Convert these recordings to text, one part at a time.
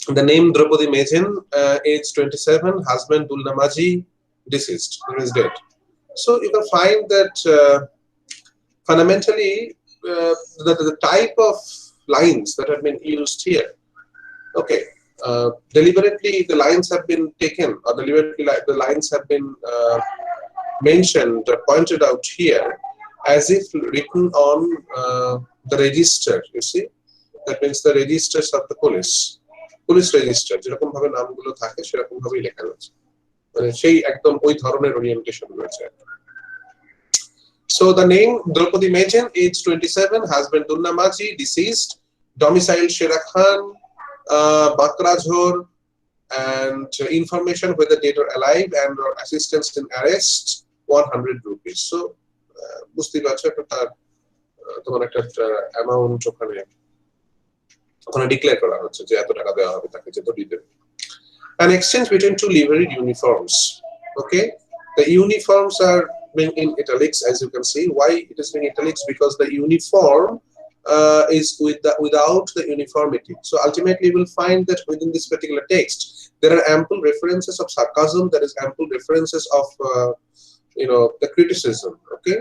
The name Draupadi Mejen, age 27, husband Dulnamaji, deceased, he is dead. So you can find that fundamentally the type of lines that have been used here. Okay, deliberately the lines have been taken, or deliberately the lines have been mentioned, pointed out here, as if written on the register. You see, that means the registers of the police register যেরকম ভাবে নামগুলো থাকে সেরকম ভাবেই লেখা রয়েছে, মানে সেই একদম ওই ধরনের ওরিয়েন্টেশন রয়েছে। So the name Draupadi Mejen, age 27, husband Dunna Maji, deceased, domicile Sherakhan, Bakrajhor, and information whether dead or alive and or assistance in arrest 100 rupees. So বুঝতে পারছো একটা তার তোমার একটা অ্যামাউন্ট ওখানে ডিক্লেয়ার করা হচ্ছে যে এত টাকা দেওয়া হবে তাকে, যেত দিতে। An exchange between two liveried uniforms. Okay, the uniforms are being in italics, as you can see. Why it is being italics? Because the uniform is without the uniformity. So ultimately you will find that within this particular text there are ample references of sarcasm, there is ample references of the criticism. Okay,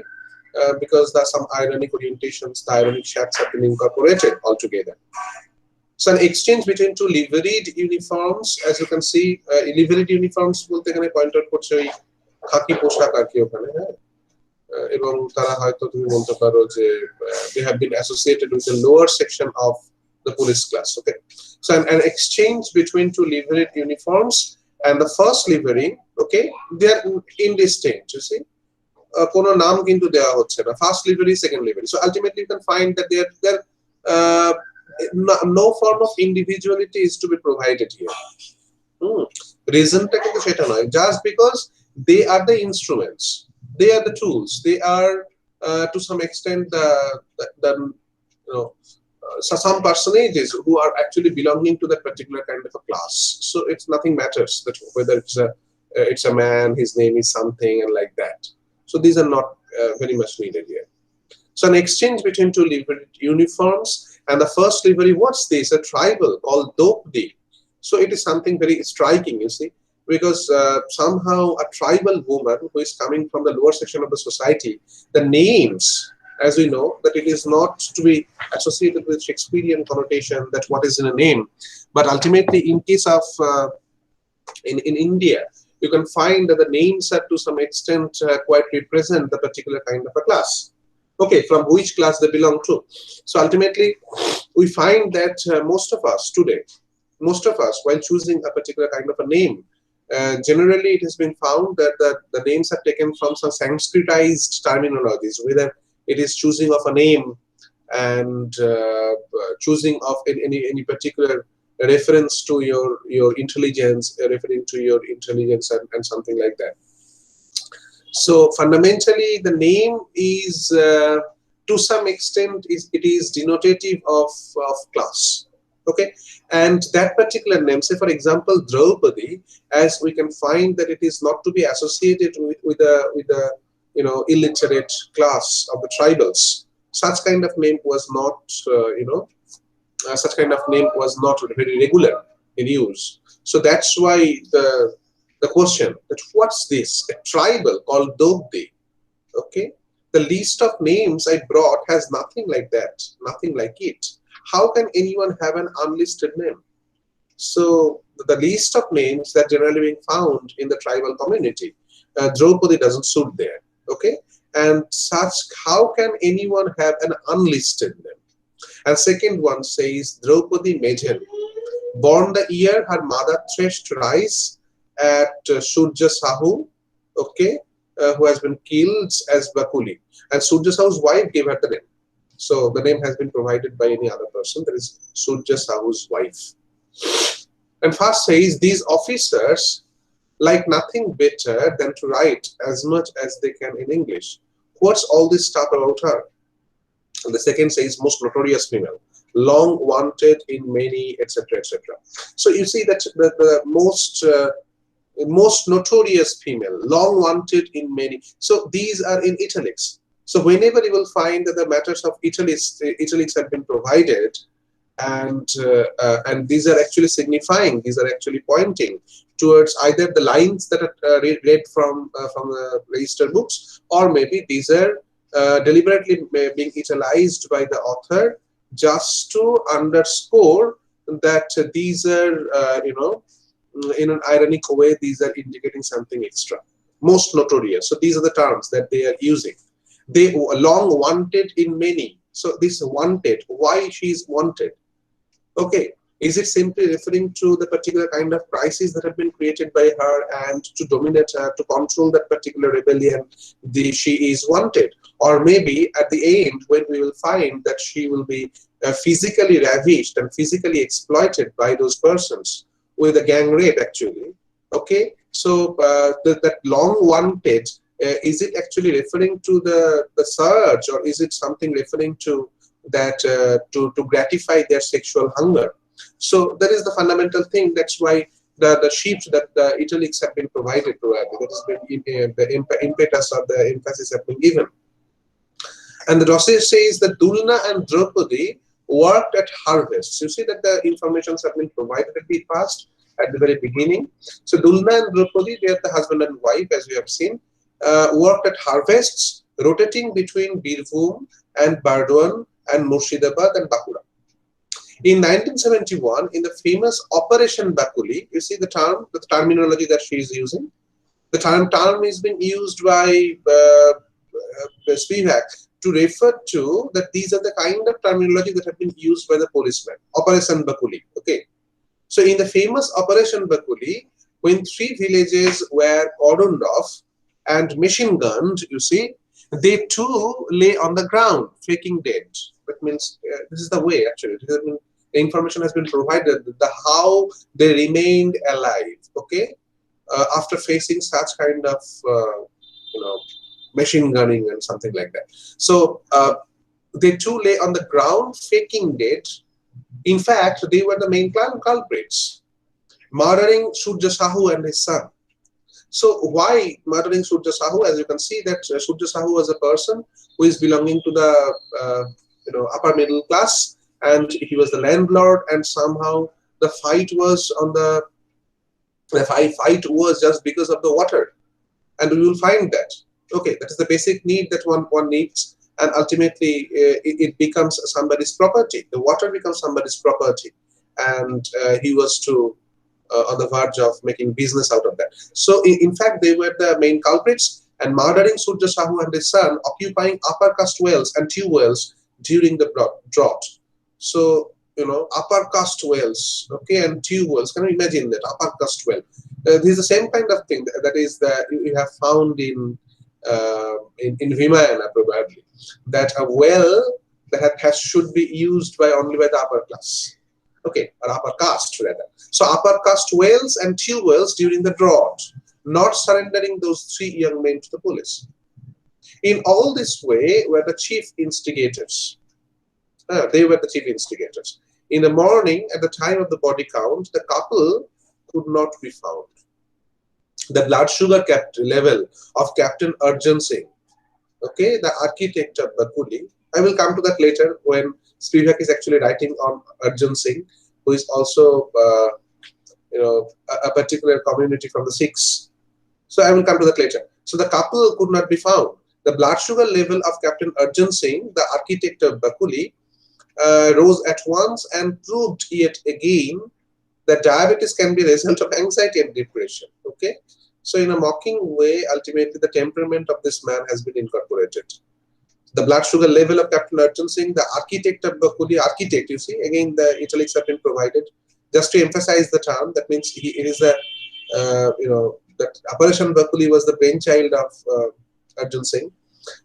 because there are some ironic orientations, the ironic shades have been incorporated altogether. So an exchange between two liveried uniforms, as you can see, liveried uniforms বলতে এখানে point out করছে ওই খাকি পোশাক আর কি ওখানে, হ্যাঁ, এবং তারা হয়তো তুমি বলতে পারো যে they have been associated with the lower section of the police class. Okay, so an exchange between two liveried uniforms, and the first livery, okay, they are indistinct, you see, কোনো নাম কিন্তু দেওয়া হচ্ছে না, first লিভারি, second লিভারি। So ultimately you can find that there no form of individuality is to be provided here. Reasonটা কিন্তু সেটা নয়, just because they are the instruments, they are the tools, they are to some extent the some personages who are actually belonging to that particular kind of a class. So it's nothing matters that whether it's a man, his name is something and like that. So these are not very much needed here. So an exchange between two liveried uniforms, and the first livery, what's this? A tribal called Draupadi. So it is something very striking, you see, because somehow a tribal woman who is coming from the lower section of the society, the names, as we know, that it is not to be associated with Shakespearean connotation, that what is in a name, but ultimately in case of in India, you can find that the names are to some extent quite represent the particular kind of a class. Okay, from which class they belong to. So ultimately, we find that most of us today, while choosing a particular kind of a name, generally it has been found that the names are taken from some Sanskritized terminologies, whether it is choosing of a name and choosing of any particular reference to your intelligence, referring to your intelligence and something like that. So fundamentally, the name is to some extent it is denotative of class. Okay, and that particular name, say for example Draupadi, as we can find that it is not to be associated with the illiterate class of the tribals. Such kind of name was not such kind of name was not very regular in use. So that's why the question that what's this? A tribal called Draupadi. Okay, the list of names I brought has nothing like that, nothing like it. How can anyone have an unlisted name? So the list of names that generally being found in the tribal community, Draupadi doesn't suit there. Okay, and such, how can anyone have an unlisted name? And second one says Draupadi Mejen, born the year her mother threshed rice at Surya Sahu, okay, who has been killed as Bakuli, and Surya Sahu's wife gave her the name. So the name has been provided by any other person, that is Surya Sahu's wife. And first says these officers like nothing better than to write as much as they can in English. What's all this stuff about her? And the second says most notorious female, long wanted in many, etc., etc. So you see that the most notorious female, long wanted in many. So these are in italics. So whenever you will find that the matters of italics have been provided, and these are actually signifying, these are actually pointing towards either the lines that are read from the register books, or maybe these are deliberately being utilized by the author just to underscore that these are in an ironic way, these are indicating something extra, most notorious. So these are the terms that they are using. They long wanted in many. So this wanted, why she is wanted? Okay, is it simply referring to the particular kind of crisis that have been created by her, and to dominate her, to control that particular rebellion, she is wanted? Or maybe at the end, when we will find that she will be physically ravished and physically exploited by those persons with a gang rape, actually. Okay, so that long wanted, is it actually referring to the surge, or is it something referring to that to gratify their sexual hunger? So that is the fundamental thing. That's why the sheets that the italics have been provided, probably that has been the impetus or the emphasis have been given. And the dossier says that Dulna and Draupadi worked at harvests. You see that the informations have been provided at the past, at the very beginning. So Dulna and Draupadi, they are the husband and wife, as we have seen, worked at harvests, rotating between Birbhum and Bardwan and Murshidabad and Bankura. In 1971, in the famous Operation Bakuli, you see the term, the terminology that she is using. The term is being used by Spivak to refer to that these are the kind of terminology that have been used by the policemen. Operation Bakuli. Okay. So in the famous Operation Bakuli, when 3 villages were cordoned off and machine gunned, you see, they too lay on the ground, faking dead. That means this is the way, actually. The information has been provided, the how they remained alive, okay, after facing such kind of, machine gunning and something like that. So they too lay on the ground, faking dead. In fact, they were the main culprits, murdering Surya Sahu and his son. So why murdering Surya Sahu? As you can see that Surya Sahu was a person who is belonging to the upper middle class, and he was the landlord, and somehow the fight was on the fight was just because of the water, and we will find that. Okay, that is the basic need that one needs, and ultimately it becomes somebody's property. The water becomes somebody's property, and he was to on the verge of making business out of that. So in fact, they were the main culprits, and murdering Surya Sahu and his son, occupying upper caste wells and tube wells during the drought. So upper caste wells, okay, and tube wells. Can you imagine that upper caste well? This is the same kind of thing that is that you have found in Vimayana, probably, that a well that should be used only by the upper class, okay, or upper caste rather. So upper caste wells and tube wells during the drought, not surrendering those 3 young men to the police. In all this way were the chief instigators. They were the chief instigators. In the morning, at the time of the body count, the couple could not be found. The blood sugar level of Captain Arjun Singh, okay, the architect of Bakuli. I will come to that later when Spivak is actually writing on Arjun Singh, who is also a particular community from the Sikhs. So I will come to that later. So the couple could not be found. The blood sugar level of Captain Arjun Singh, the architect of Bakuli, rose at once and proved yet again that diabetes can be a result of anxiety and depression. Okay, so in a mocking way, ultimately the temperament of this man has been incorporated. The blood sugar level of Captain Arjun Singh, the architect of Bakuli, architect, you see, again the italics have been provided just to emphasize the term. That means it is a, that Operation Bakuli was the brainchild of Arjun Singh.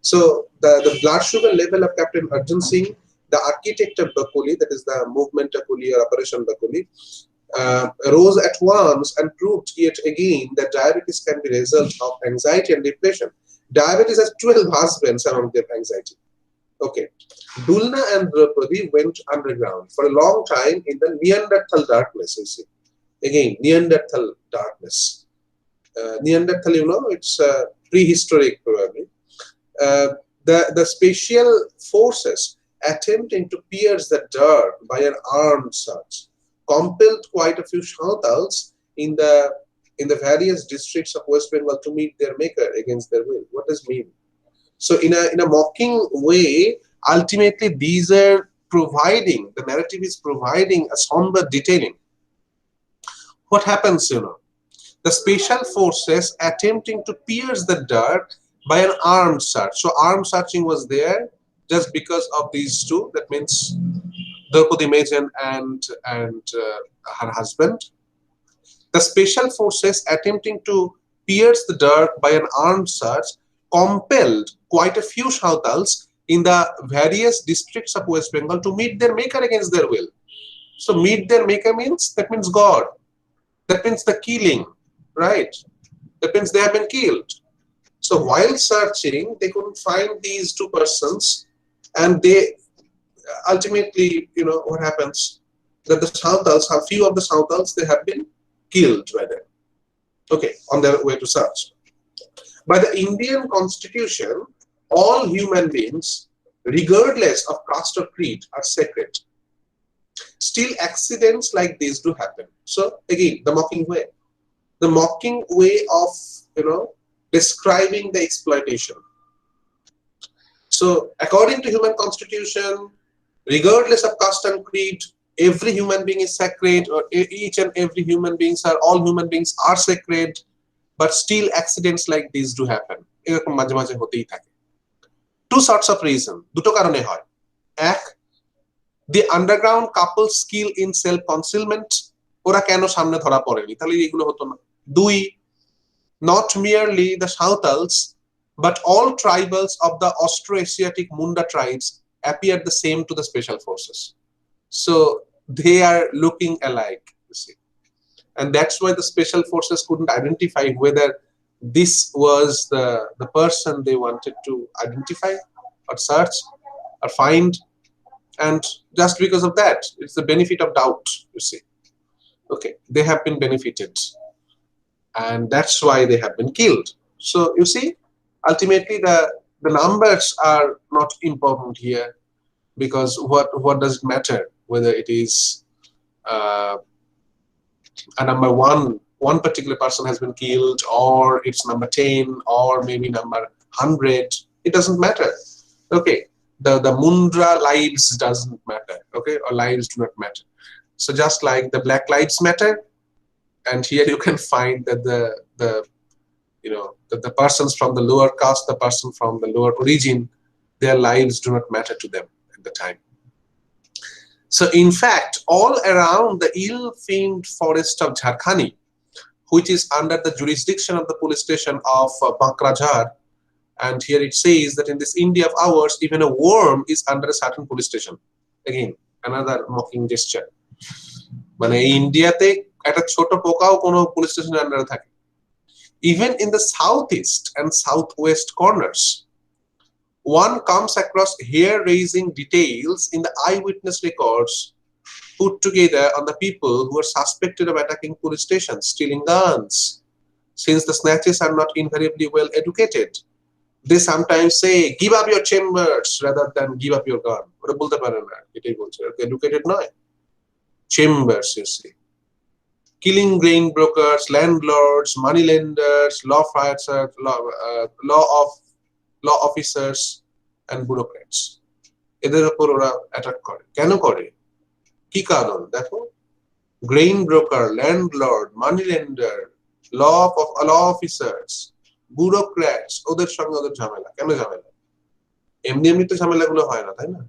So the blood sugar level of Captain Arjun Singh, the architect of Bakuli, that is the movement Bakuli or Operation Bakuli, rose at once and proved yet again that diabetes can be a result of anxiety and depression. Diabetes has 12 husbands among their anxiety. Okay. Dulna and Draupadi went underground for a long time in the Neanderthal darkness, you see. Again, Neanderthal darkness. Neanderthal, it's prehistoric probably. The spatial forces attempting to pierce the dark by an armed search, compelled quite a few Santals in the various districts of West Bengal to meet their maker against their will. What does mean? So in a mocking way, ultimately these are providing, the narrative is providing a somber detailing. What happens, the special forces attempting to pierce the dark by an armed search. So armed searching was there just because of these two. That means Draupadi Majan and her husband. The special forces attempting to pierce the dark by an armed search compelled quite a few Santals in the various districts of West Bengal to meet their maker against their will. So meet their maker means, that means God. That means the killing, right? That means they have been killed. So while searching, they couldn't find these two persons, and they ultimately, what happens? That the Santals, a few of the Santals, they have been killed by them. Okay, on their way to search. By the Indian Constitution, all human beings, regardless of caste or creed, are sacred. Still, accidents like this do happen. So again, the mocking way of describing the exploitation. So according to human constitution, regardless of caste and creed, every human being is sacred, or each and every human beings are, all human beings are sacred, but still accidents like these do happen. এরকম মাঝে মাঝে হতেই থাকে. Two sorts of reason, দুটো কারণে হয়. এক, the underground couple skill in self concealment, ওরা কেন সামনে ধরা পড়েনি, তাহলে এগুলো হতো না. দুই, not merely the Santals, but all tribals of the Austroasiatic Munda tribes appear the same to the special forces. So they are looking alike, you see. And that's why the special forces couldn't identify whether this was the person they wanted to identify or search or find. And just because of that, it's the benefit of doubt, you see. Okay, they have been benefited, and that's why they have been killed. So you see, ultimately the numbers are not important here, because what does it matter whether it is a number one particular person has been killed, or it's number 10, or maybe number 100. It doesn't matter. Okay, the Mundra lives doesn't matter. Okay, or lives do not matter. So just like the Black Lives Matter, and here you can find that the persons from the lower caste, the person from the lower origin, their lives do not matter to them at the time. So in fact, all around the ill-famed forest of Jharkhani, which is under the jurisdiction of the police station of Bakrajhar, and here it says that in this India of ours, even a worm is under a certain police station. Again, another mocking gesture. মানে ইন্ডিয়াতে একটা ছোট পোকাও কোনো police স্টেশনের আন্ডারে থাকে. Even in the southeast and southwest corners, one comes across hair-raising details in the eyewitness records put together on the people who are suspected of attacking police stations, stealing guns. Since the snatches are not invariably well educated, they sometimes say, give up your chambers rather than give up your gun. ওরা বলতে পারে না, এটাই বলছে, educated নয়. Chambers, you see. Killing grain brokers, landlords, moneylenders, law officers, and bureaucrats. এদের উপর ওরা অ্যাটাক করে. কেন করে? কি কারণ? দেখো, grain broker, landlord, moneylender, law officers, bureaucrats, ওদের সঙ্গে ওদের ঝামেলা. কেন ঝামেলা? এমনি এমনি তো ঝামেলাগুলো হয় না, তাই না?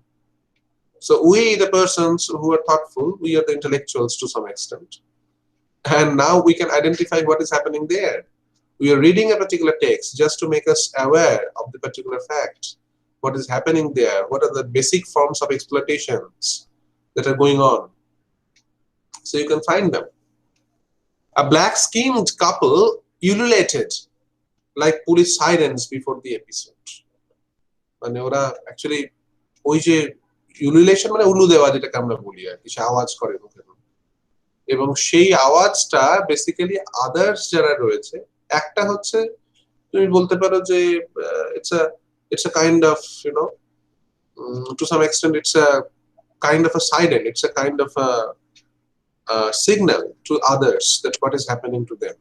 So we, the persons who are thoughtful, we are the intellectuals to some extent. And now we can identify what is happening there. We are reading a particular text just to make us aware of the particular fact. What is happening there? What are the basic forms of exploitations that are going on? So you can find them. A black-skinned couple ululated like police sirens before the episode. মানে ওরা actually ওই যে ululation মানে উলু দেওয়া, যেটাকে আমরা বলি আর কি, সে আওয়াজ করে মুখে, এবং সেই আওয়াজটা বেসিক্যালি আদার্স যারা রয়েছে, একটা হচ্ছে তুমি বলতে পারো যে it's a kind of To some extent, it's a kind of a siren. It's a kind of a signal to others that what is happening to them.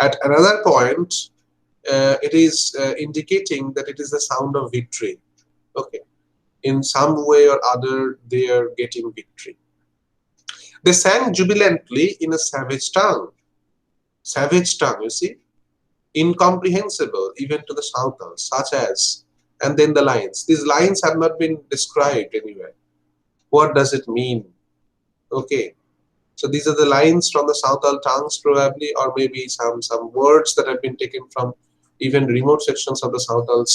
At another point, it is indicating that it is the sound of victory. Okay, in some way or other, they are getting victory. They sang jubilantly in a savage tongue. Savage tongue, you see, incomprehensible even to the Santals, such as, and then the lines. These lines have not been described anywhere. What does it mean? Okay, so these are the lines from the Santal tongues probably, or maybe some words that have been taken from even remote sections of the Santals,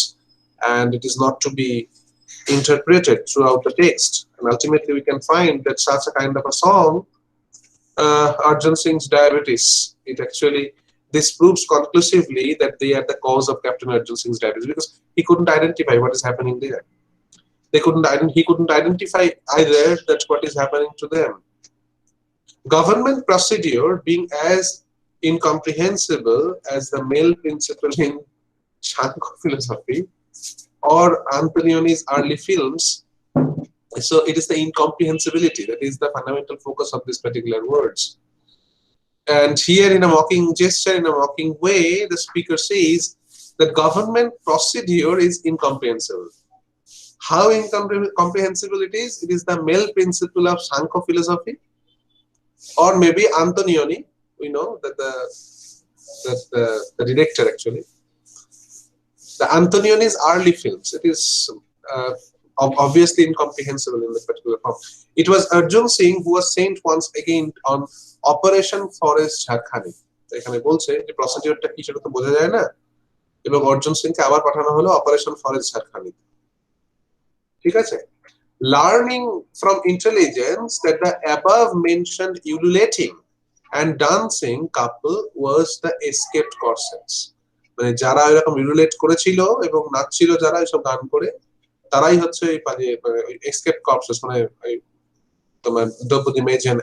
and it is not to be interpreted throughout the text. And ultimately we can find that such a kind of a song, Arjun Singh's diabetes, it actually, this proves conclusively that they are the cause of Captain Arjun Singh's diabetes, because he couldn't identify what is happening there. He couldn't identify either that what is happening to them. Government procedure being as incomprehensible as the male principle in Shankar philosophy or Antonioni's early films. So it is the incomprehensibility that is the fundamental focus of these particular words. And here, in a mocking gesture, in a mocking way, the speaker says that government procedure is incomprehensible. How incomprehensible it is? It is the male principle of Shankar philosophy, or maybe Antonioni. We know that the director actually, the Antonioni's early films. It is obviously incomprehensible in this particular form. It was Arjun Singh who was sent once again on Operation Forest Jharkhani. এখানে বলছে যে প্রসিডিউরটা কি সেটা তো বোঝা যায় না, এবং অর্জুন সিংকে আবার পাঠানো হলো অপারেশন ফরেস্ট ঝাড়খান্ডি। ঠিক আছে? Learning from intelligence that the above mentioned ululating and dancing couple was the escaped corsets. মানে যারা এরকম ইউলেট করেছিল এবং নাচছিল, যারা এসব গান করে, তারাই হচ্ছে এই escaped corpses, মানে তোমার Draupadi মেজেন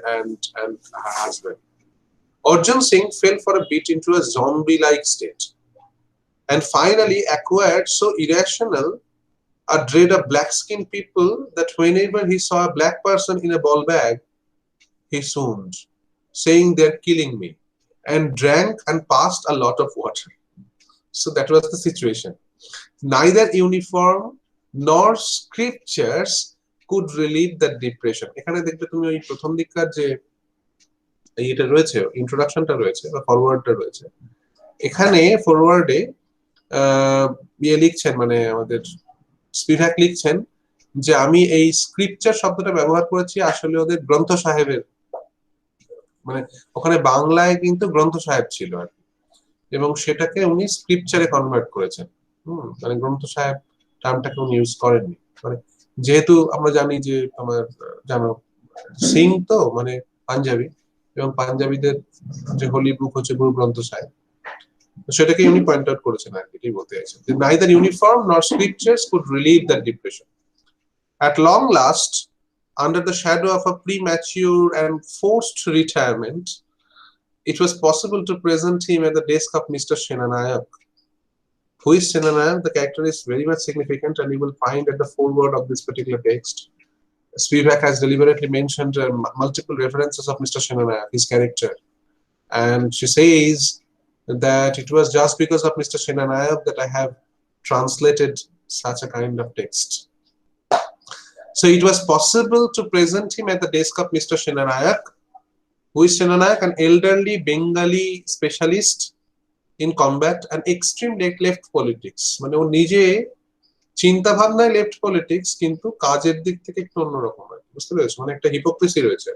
and her husband. Arjun Singh fell for a bit into a zombie-like state and finally acquired so irrational a dread of black-skinned people that whenever he saw a black person in a ball bag, he swooned, saying they're killing me, and drank and passed a lot of water. So that was the situation. Neither uniform nor scriptures could relieve that depression. এখানে দেখবে তুমি ওই প্রথম দিককার যে এইটা রয়েছে, ইন্ট্রোডাকশনটা রয়েছে বা ফরওয়ার্ডটা রয়েছে, এখানে ফরওয়ার্ডে ইয়ে লিখছেন, মানে আমাদের স্পিভাক লিখছেন যে আমি এই স্ক্রিপচার শব্দটা ব্যবহার করেছি আসলে ওদের গ্রন্থ সাহেবের, মানে ওখানে বাংলায় কিন্তু গ্রন্থ সাহেব ছিল আর কি, এবং সেটাকে উনি স্ক্রিপচারে কনভার্ট করেছেন। মানে গ্রন্থ সাহেব টার্মটাকে উনি ইউজ করেননি। মানে যেহেতু আমরা জানি যে আমার জানো সিং তো মানে পাঞ্জাবি, এবং পাঞ্জাবিদের যে হোলি বুক হচ্ছে গুরু গ্রন্থ সাহেব, সেটাকে উনি পয়েন্ট আউট করেছেন আর কি, এটাই বলতে চাইছেন যে neither uniform nor scriptures could relieve that depression. At long last, under the shadow of a premature and forced retirement, it was possible to present him at the desk of Mr. Senanayak. Who is Senanayak? The character is very much significant, and you will find at the foreword of this particular text, Spivak has deliberately mentioned multiple references of Mr. Senanayak, his character, and she says that it was just because of Mr. Senanayak that I have translated such a kind of text. So it was possible to present him at the desk of Mr. Senanayak. Who is Senanayak? An elderly Bengali specialist in combat and extreme left politics. মানে ও নিজে চিন্তা ভাবনায় left politics, কিন্তু কাজের দিক থেকে একটু অন্যরকম, বুঝতে পেরেছো? মানে একটা হিপোক্রেসি রয়েছে।